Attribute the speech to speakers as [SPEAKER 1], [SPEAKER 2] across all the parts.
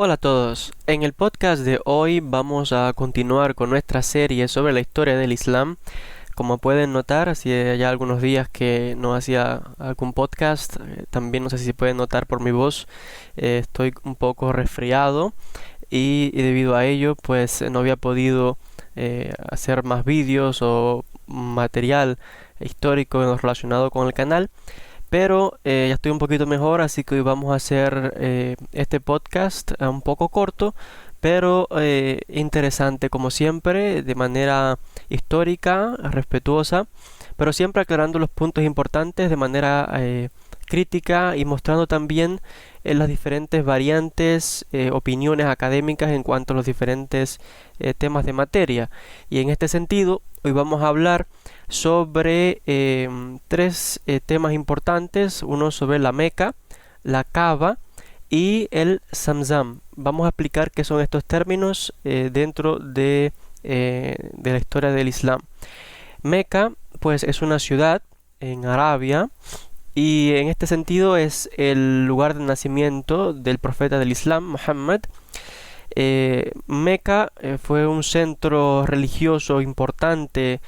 [SPEAKER 1] Hola a todos, en el podcast de hoy vamos a continuar con nuestra serie sobre la historia del Islam. Como pueden notar, hacía ya algunos días que no hacía algún podcast, también no sé si se puede notar por mi voz, estoy un poco resfriado y debido a ello pues no había podido hacer más vídeos o material histórico relacionado con el canal. Pero ya estoy un poquito mejor, así que hoy vamos a hacer este podcast un poco corto, pero interesante como siempre, de manera histórica, respetuosa, pero siempre aclarando los puntos importantes de manera crítica y mostrando también las diferentes variantes, opiniones académicas en cuanto a los diferentes temas de materia. Y en este sentido, hoy vamos a hablar sobre tres temas importantes, uno sobre la Meca, la Kaaba y el Zamzam. Vamos a explicar qué son estos términos dentro de la historia del Islam. Meca, pues, es una ciudad en Arabia y en este sentido es el lugar de nacimiento del profeta del Islam, Muhammad. Meca fue un centro religioso importante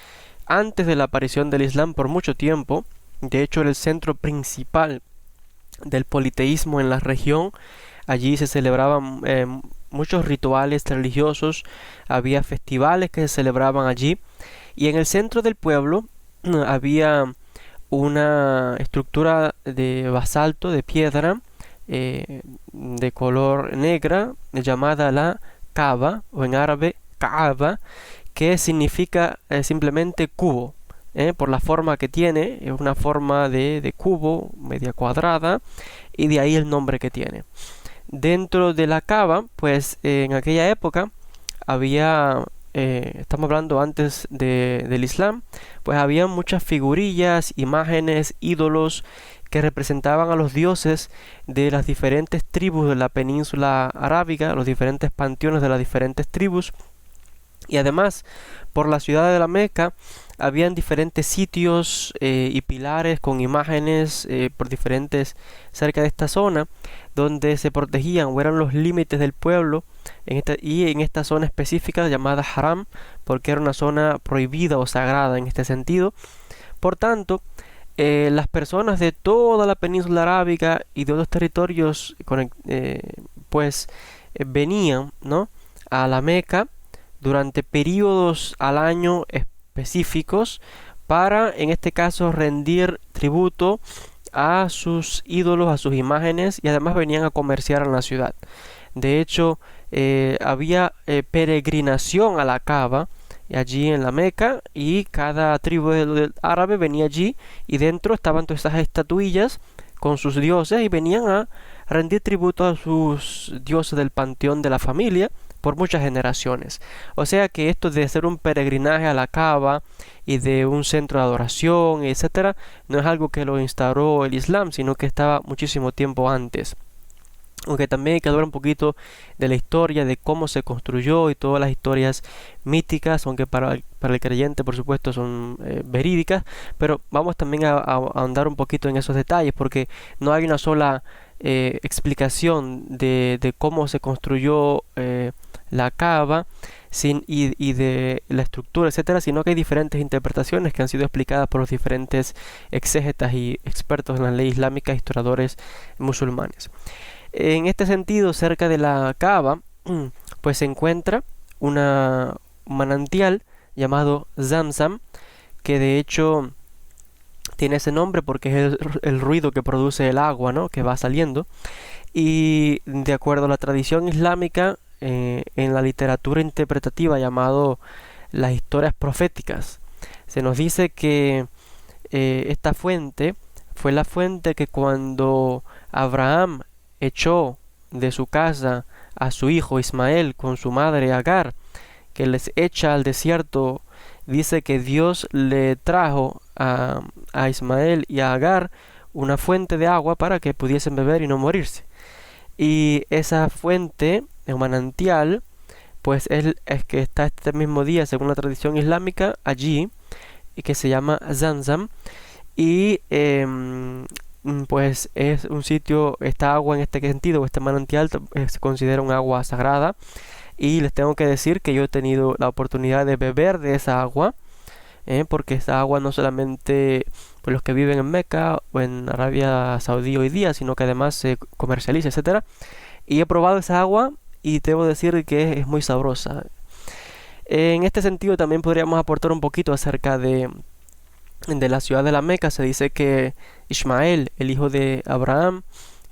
[SPEAKER 1] antes de la aparición del Islam por mucho tiempo. De hecho, era el centro principal del politeísmo en la región. Allí se celebraban muchos rituales religiosos, había festivales que se celebraban allí, y en el centro del pueblo había una estructura de basalto, de piedra, de color negra, llamada la Kaaba, o en árabe Kaaba, que significa simplemente cubo, por la forma que tiene. Es una forma de cubo, media cuadrada, y de ahí el nombre que tiene. Dentro de la Kaaba, pues en aquella época había, estamos hablando antes del Islam, pues había muchas figurillas, imágenes, ídolos que representaban a los dioses de las diferentes tribus de la península arábiga, los diferentes panteones de las diferentes tribus. Y además, por la ciudad de la Meca, habían diferentes sitios y pilares con imágenes por diferentes cerca de esta zona, donde se protegían o eran los límites del pueblo, y en esta zona específica llamada Haram, porque era una zona prohibida o sagrada en este sentido. Por tanto, las personas de toda la península arábiga y de otros territorios venían, ¿no?, a la Meca durante periodos al año específicos para, en este caso, rendir tributo a sus ídolos, a sus imágenes, y además venían a comerciar en la ciudad. De hecho, había peregrinación a la Kaaba allí en la Meca, y cada tribu del árabe venía allí y dentro estaban todas esas estatuillas con sus dioses y venían a rendir tributo a sus dioses del panteón de la familia por muchas generaciones. O sea que esto de hacer un peregrinaje a la Kaaba y de un centro de adoración, etcétera, no es algo que lo instauró el Islam, sino que estaba muchísimo tiempo antes. Aunque también hay que hablar un poquito de la historia, de cómo se construyó y todas las historias míticas, aunque para el creyente por supuesto son verídicas, pero vamos también a ahondar un poquito en esos detalles, porque no hay una sola explicación de cómo se construyó la Kaaba y de la estructura, etcétera, sino que hay diferentes interpretaciones que han sido explicadas por los diferentes exégetas y expertos en la ley islámica, historiadores musulmanes. En este sentido, cerca de la Kaaba, pues se encuentra un manantial llamado Zamzam, que de hecho tiene ese nombre porque es el ruido que produce el agua, ¿no?, que va saliendo. Y de acuerdo a la tradición islámica, en la literatura interpretativa llamado las historias proféticas, se nos dice que esta fuente fue la fuente que cuando Abraham echó de su casa a su hijo Ismael con su madre Agar, que les echa al desierto, dice que Dios le trajo a Ismael y a Agar una fuente de agua para que pudiesen beber y no morirse. Y esa fuente, el manantial, pues es que está este mismo día, según la tradición islámica, allí, y que se llama Zamzam. Y pues es un sitio, esta agua en este sentido, este manantial, se considera un agua sagrada. Y les tengo que decir que yo he tenido la oportunidad de beber de esa agua, porque esa agua no solamente pues, los que viven en Meca o en Arabia Saudí hoy día, sino que además se comercializa, etcétera. Y he probado esa agua y debo decir que es muy sabrosa. En este sentido también podríamos aportar un poquito acerca de la ciudad de la Meca. Se dice que Ismael, el hijo de Abraham,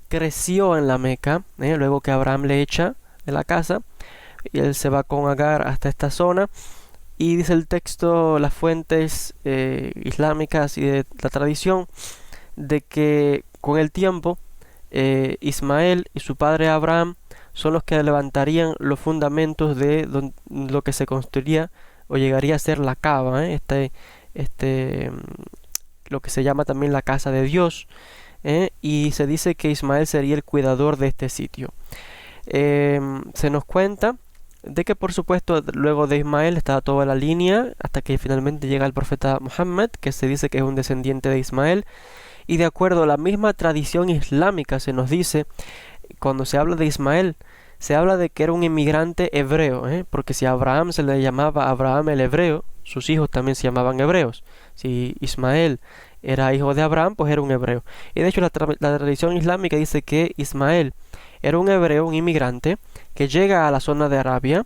[SPEAKER 1] creció en la Meca, luego que Abraham le echa de la casa, y él se va con Agar hasta esta zona. Y dice el texto, las fuentes islámicas y de la tradición, de que con el tiempo Ismael y su padre Abraham son los que levantarían los fundamentos de lo que se construiría o llegaría a ser la Kaaba, lo que se llama también la casa de Dios, y se dice que Ismael sería el cuidador de este sitio. Se nos cuenta de que por supuesto luego de Ismael estaba toda la línea hasta que finalmente llega el profeta Muhammad, que se dice que es un descendiente de Ismael, y de acuerdo a la misma tradición islámica se nos dice, cuando se habla de Ismael, se habla de que era un inmigrante hebreo, porque si a Abraham se le llamaba Abraham el hebreo, sus hijos también se llamaban hebreos. Si Ismael era hijo de Abraham, pues era un hebreo. Y de hecho la tradición islámica dice que Ismael era un hebreo, un inmigrante, que llega a la zona de Arabia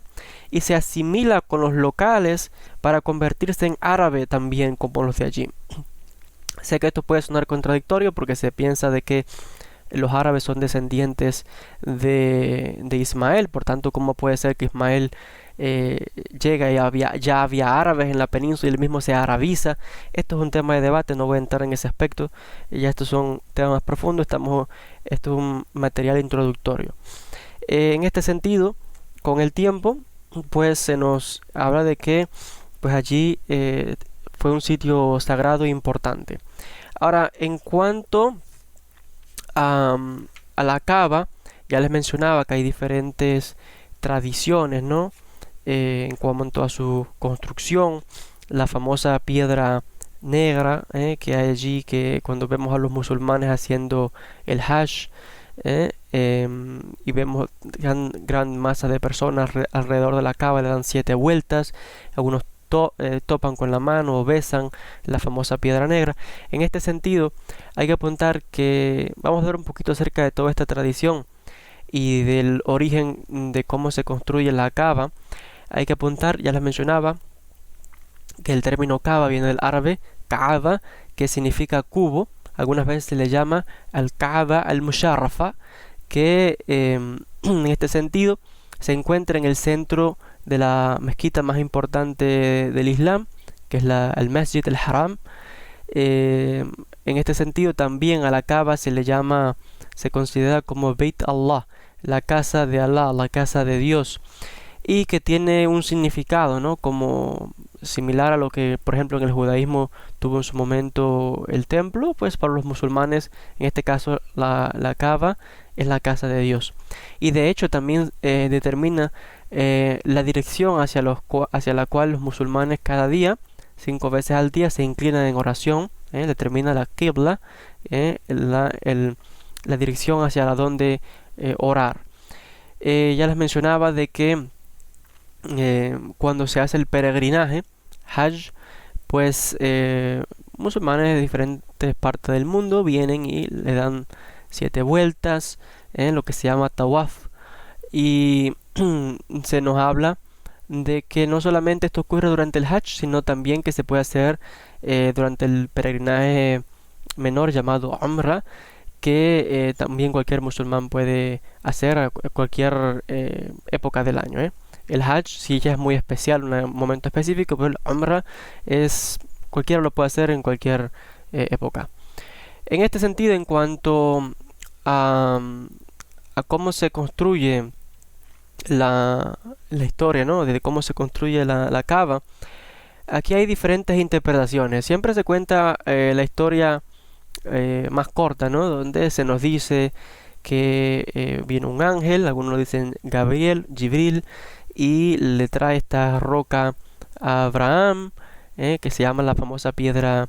[SPEAKER 1] y se asimila con los locales para convertirse en árabe también como los de allí. Sé que esto puede sonar contradictorio porque se piensa de que los árabes son descendientes de Ismael, por tanto, ¿cómo puede ser que Ismael llega y ya había árabes en la península y él mismo se arabiza? Esto es un tema de debate, no voy a entrar en ese aspecto, ya estos son temas más profundos, esto es un material introductorio. En este sentido, con el tiempo, pues se nos habla de que pues allí fue un sitio sagrado e importante. Ahora, en cuanto a la Kaaba, ya les mencionaba que hay diferentes tradiciones, ¿no? En cuanto a su construcción, la famosa piedra negra que hay allí, que cuando vemos a los musulmanes haciendo el Hajj, y vemos gran masa de personas alrededor de la Kaaba, le dan 7 vueltas, algunos topan con la mano o besan la famosa piedra negra. En este sentido hay que apuntar que vamos a hablar un poquito acerca de toda esta tradición y del origen de cómo se construye la Kaaba. Hay que apuntar, ya les mencionaba, que el término Kaaba viene del árabe Kaaba, que significa cubo. Algunas veces se le llama al Kaaba al-Musharrafa, que en este sentido se encuentra en el centro de la mezquita más importante del Islam, que es el Masjid al-Haram. En este sentido también a la Kaaba se considera como Beit Allah, la casa de Allah, la casa de Dios, y que tiene un significado, ¿no? Como similar a lo que, por ejemplo, en el judaísmo tuvo en su momento el templo, pues para los musulmanes, en este caso la Kaaba es la casa de Dios. Y de hecho también determina la dirección hacia la cual los musulmanes cada día, 5 veces al día, se inclinan en oración. Determina la Qibla, la dirección hacia la donde orar. Ya les mencionaba de que cuando se hace el peregrinaje Hajj, pues musulmanes de diferentes partes del mundo vienen y le dan 7 vueltas en lo que se llama tawaf, y se nos habla de que no solamente esto ocurre durante el Hajj, sino también que se puede hacer durante el peregrinaje menor llamado Umrah, que también cualquier musulmán puede hacer a cualquier época del año. El Hajj sí ya es muy especial, un momento específico, pero el Umrah cualquiera lo puede hacer en cualquier época. En este sentido, en cuanto a cómo se construye la historia, ¿no? De cómo se construye la Kaaba, aquí hay diferentes interpretaciones. Siempre se cuenta la historia más corta, ¿no? Donde se nos dice que viene un ángel, algunos lo dicen Jibril, y le trae esta roca a Abraham, que se llama la famosa piedra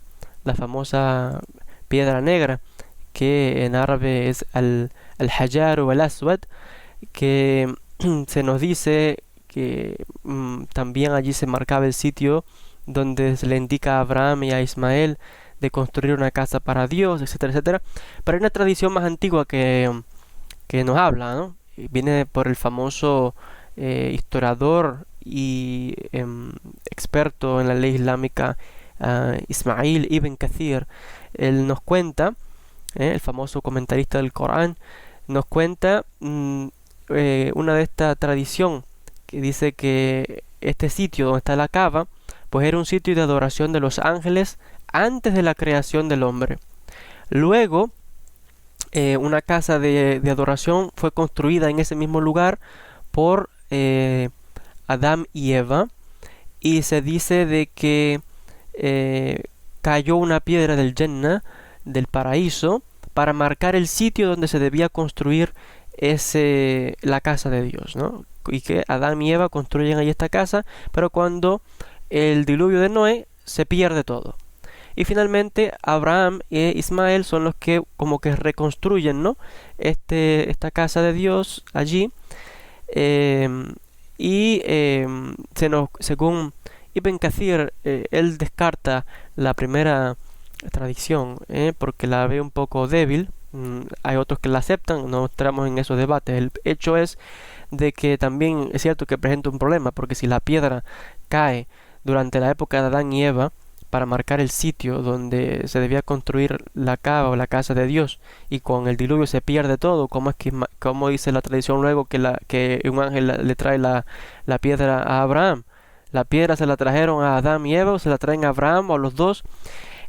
[SPEAKER 1] negra, que en árabe es al-Hajar o al-Aswad, que se nos dice que también allí se marcaba el sitio donde se le indica a Abraham y a Ismael de construir una casa para Dios, etcétera, etcétera. Pero hay una tradición más antigua que nos habla, ¿no? Viene por el famoso historiador y experto en la ley islámica Ismail ibn Kathir. Él nos cuenta, el famoso comentarista del Corán, nos cuenta una de esta tradición que dice que este sitio donde está la Kaaba, pues era un sitio de adoración de los ángeles antes de la creación del hombre. Luego, una casa de adoración fue construida en ese mismo lugar por Adán y Eva, y se dice de que cayó una piedra del Jannah, del paraíso, para marcar el sitio donde se debía construir la casa de Dios, ¿no? Y que Adán y Eva construyen ahí esta casa, pero cuando el diluvio de Noé se pierde todo. Y finalmente Abraham e Ismael son los que como que reconstruyen, ¿no? Esta casa de Dios allí. Según Ibn Kathir, él descarta la primera tradición, porque la ve un poco débil. Hay otros que la aceptan, no entramos en esos debates. El hecho es de que también es cierto que presenta un problema, porque si la piedra cae durante la época de Adán y Eva para marcar el sitio donde se debía construir la Kaaba o la casa de Dios, y con el diluvio se pierde todo, ¿cómo dice la tradición luego que un ángel le trae la piedra a Abraham? ¿La piedra se la trajeron a Adán y Eva o se la traen a Abraham o a los dos?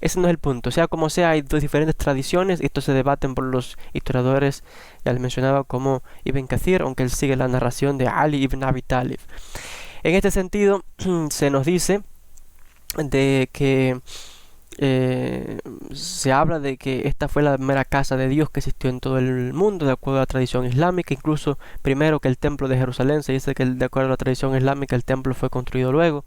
[SPEAKER 1] Ese no es el punto. Sea como sea, hay dos diferentes tradiciones y estos se debaten por los historiadores, ya les mencionaba, como Ibn Kathir, aunque él sigue la narración de Ali ibn Abi Talib. En este sentido, se nos dice de que se habla de que esta fue la primera casa de Dios que existió en todo el mundo, de acuerdo a la tradición islámica. Incluso primero que el templo de Jerusalén, se dice que de acuerdo a la tradición islámica el templo fue construido luego.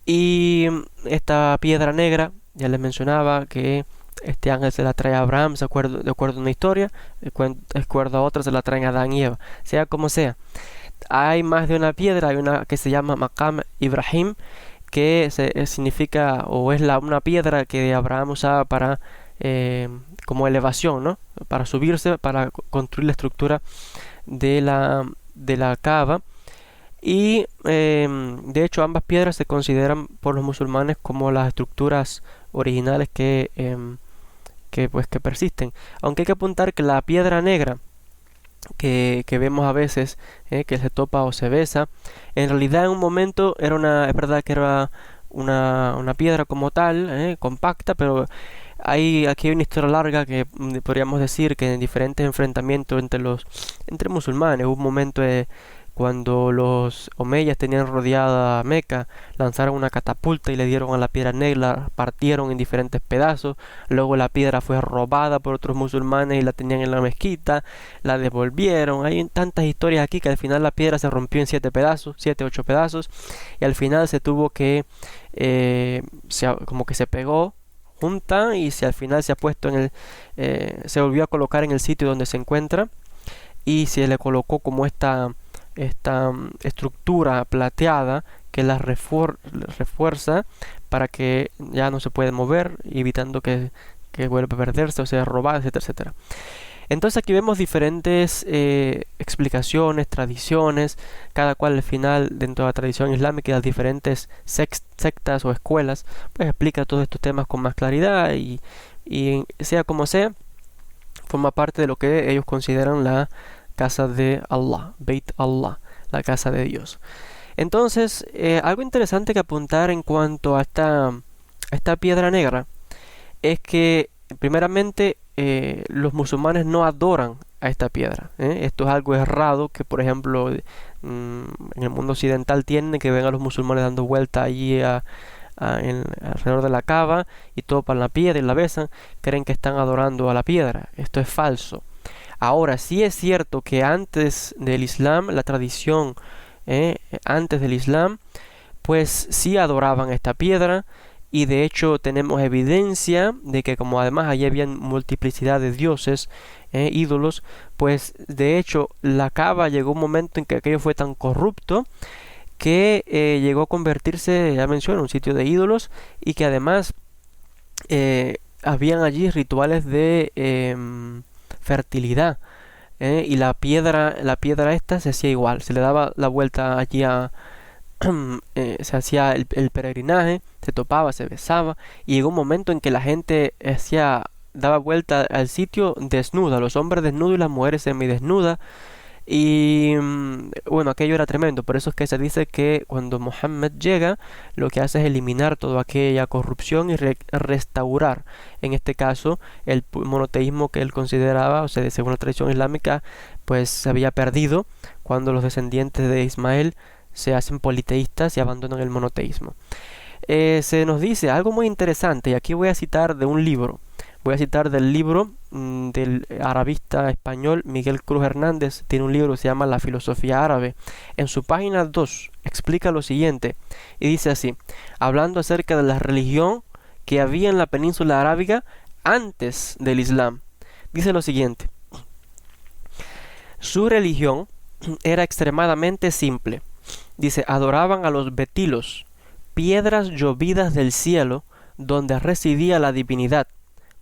[SPEAKER 1] Y esta piedra negra, ya les mencionaba que este ángel se la trae a Abraham, de acuerdo a una historia, de acuerdo a otra se la traen a Adán y Eva. Sea como sea, hay más de una piedra. Hay una que se llama Maqam Ibrahim, que significa o es una piedra que Abraham usaba para como elevación, ¿no? Para subirse, para construir la estructura de la Kaaba. Y de hecho ambas piedras se consideran por los musulmanes como las estructuras originales que persisten. Aunque hay que apuntar que la piedra negra que vemos a veces, que se topa o se besa, en realidad en un momento es verdad que era una piedra como tal, compacta, pero aquí hay una historia larga que podríamos decir que en diferentes enfrentamientos entre musulmanes hubo un momento cuando los omeyas tenían rodeada Meca, lanzaron una catapulta y le dieron a la piedra negra, partieron en diferentes pedazos. Luego la piedra fue robada por otros musulmanes y la tenían en la mezquita, la devolvieron. Hay tantas historias aquí que al final la piedra se rompió en 7 pedazos, 7, 8 pedazos, y al final se tuvo que como que se pegó junta, y al final se ha puesto se volvió a colocar en el sitio donde se encuentra, y se le colocó como esta estructura plateada que la refuerza para que ya no se puede mover, evitando que vuelva a perderse o sea robada, etcétera, etcétera. Entonces aquí vemos diferentes explicaciones, tradiciones, cada cual al final dentro de la tradición islámica y las diferentes sectas o escuelas pues explica todos estos temas con más claridad, y sea como sea, forma parte de lo que ellos consideran la casa de Allah, Beit Allah, la casa de Dios. Entonces, algo interesante que apuntar en cuanto a esta piedra negra es que primeramente los musulmanes no adoran a esta piedra. Esto es algo errado que, por ejemplo, en el mundo occidental tienen, que ven a los musulmanes dando vuelta allí alrededor de la Kaaba y topan la piedra y la besan, creen que están adorando a la piedra. Esto es falso. Ahora, sí es cierto que antes del Islam, la tradición antes del Islam, pues sí adoraban esta piedra, y de hecho tenemos evidencia de que como además allí había multiplicidad de dioses, ídolos, pues de hecho la Cava llegó un momento en que aquello fue tan corrupto que llegó a convertirse, ya mencioné, en un sitio de ídolos, y que además habían allí rituales de fertilidad, y la piedra esta se hacía igual, se le daba la vuelta allí a se hacía el peregrinaje, se topaba, se besaba, y llegó un momento en que la gente daba vuelta al sitio desnuda, los hombres desnudos y las mujeres semidesnudas, y bueno, aquello era tremendo. Por eso es que se dice que cuando Mohammed llega, lo que hace es eliminar toda aquella corrupción y restaurar, en este caso, el monoteísmo que él consideraba, o sea, según la tradición islámica, pues se había perdido cuando los descendientes de Ismael se hacen politeístas y abandonan el monoteísmo. Se nos dice algo muy interesante, y aquí voy a citar de un libro. Voy a citar del libro del arabista español Miguel Cruz Hernández. Tiene un libro que se llama La filosofía árabe. En su página 2 explica lo siguiente, y dice así, hablando acerca de la religión que había en la península arábiga antes del Islam. Dice lo siguiente: su religión era extremadamente simple. Dice, adoraban a los betilos, piedras llovidas del cielo donde residía la divinidad,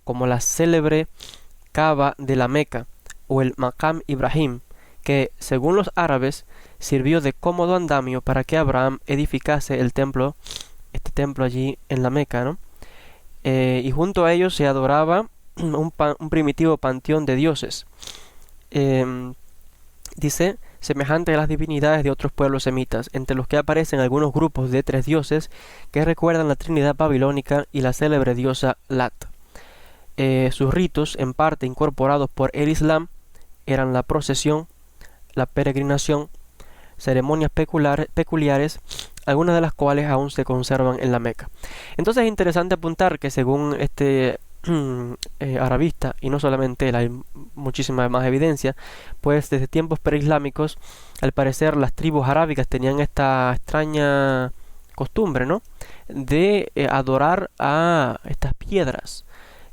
[SPEAKER 1] como la célebre Kaaba de la Meca o el Maqam Ibrahim, que, según los árabes, sirvió de cómodo andamio para que Abraham edificase el templo, este templo allí en la Meca, ¿no? Y junto a ellos se adoraba un primitivo panteón de dioses. Dice, semejante a las divinidades de otros pueblos semitas, entre los que aparecen algunos grupos de 3 dioses que recuerdan la Trinidad babilónica y la célebre diosa Lat. Sus ritos, en parte incorporados por el Islam, eran la procesión, la peregrinación, ceremonias peculiares, algunas de las cuales aún se conservan en la Meca. Entonces es interesante apuntar que según este arabista, y no solamente él, hay muchísima más evidencia, pues desde tiempos preislámicos, al parecer las tribus arábicas tenían esta extraña costumbre, ¿no?, de adorar a estas piedras,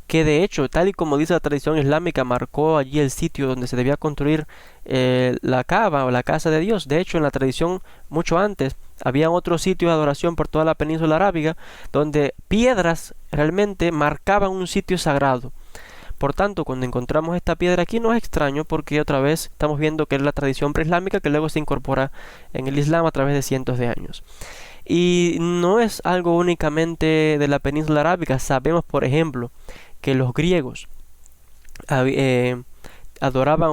[SPEAKER 1] que de hecho, tal y como dice la tradición islámica, marcó allí el sitio donde se debía construir la Kaaba o la casa de Dios. De hecho, en la tradición, mucho antes, había otros sitios de adoración por toda la península arábiga, donde piedras realmente marcaban un sitio sagrado. Por tanto, cuando encontramos esta piedra aquí no es extraño, porque otra vez estamos viendo que es la tradición preislámica que luego se incorpora en el Islam a través de cientos de años. Y no es algo únicamente de la península arábiga. Sabemos, por ejemplo, que los griegos adoraban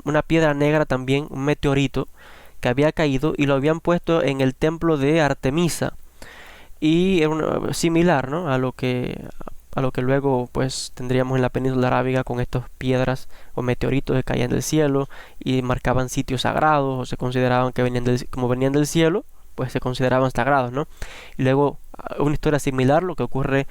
[SPEAKER 1] una piedra negra también, un meteorito que había caído, y lo habían puesto en el templo de Artemisa, y era similar, ¿no?, a lo que luego pues tendríamos en la península arábiga, con estas piedras o meteoritos que caían del cielo y marcaban sitios sagrados, o se consideraban que como venían del cielo, pues se consideraban sagrados, ¿no? Y luego una historia similar, lo que ocurre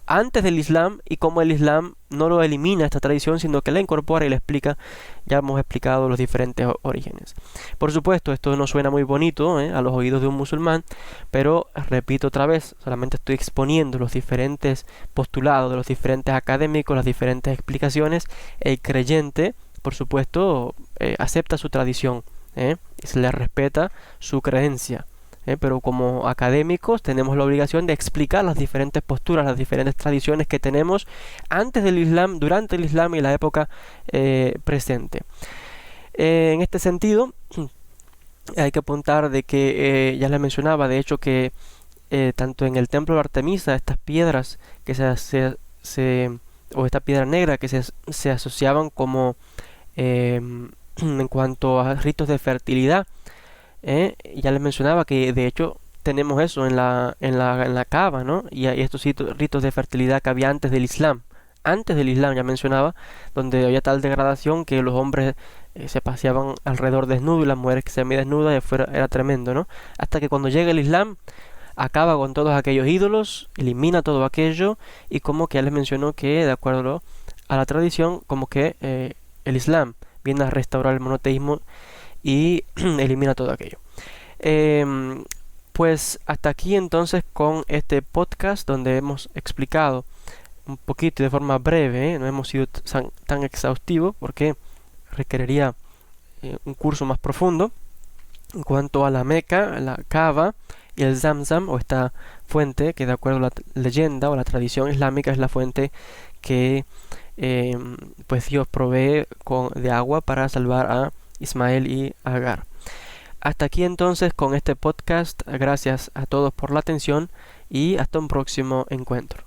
[SPEAKER 1] antes del Islam, y cómo el Islam no lo elimina esta tradición, sino que la incorpora y la explica. Ya hemos explicado los diferentes orígenes. Por supuesto, esto no suena muy bonito a los oídos de un musulmán, pero repito otra vez, solamente estoy exponiendo los diferentes postulados de los diferentes académicos, las diferentes explicaciones. El creyente, por supuesto, acepta su tradición, y se le respeta su creencia. Pero como académicos tenemos la obligación de explicar las diferentes posturas, las diferentes tradiciones que tenemos antes del Islam, durante el Islam y la época presente. En este sentido, hay que apuntar de que ya les mencionaba, de hecho, que tanto en el templo de Artemisa, estas piedras que o esta piedra negra que se asociaban como en cuanto a ritos de fertilidad. Ya les mencionaba que de hecho tenemos eso en la Kaaba, ¿no? Y estos ritos de fertilidad que había antes del Islam. Antes del Islam, ya mencionaba, donde había tal degradación que los hombres se paseaban alrededor desnudos y las mujeres que se semidesnudas, era tremendo, ¿no? Hasta que cuando llega el Islam, acaba con todos aquellos ídolos, elimina todo aquello, y como que ya les mencionó que, de acuerdo a la tradición, como que el Islam viene a restaurar el monoteísmo y elimina todo aquello. Pues hasta aquí entonces con este podcast donde hemos explicado un poquito de forma breve, no hemos sido tan exhaustivo porque requeriría un curso más profundo en cuanto a la Meca, la Kaaba y el Zamzam, o esta fuente que de acuerdo a la leyenda o la tradición islámica es la fuente que pues Dios provee de agua para salvar a Ismael y Agar. Hasta aquí entonces con este podcast. Gracias a todos por la atención y hasta un próximo encuentro.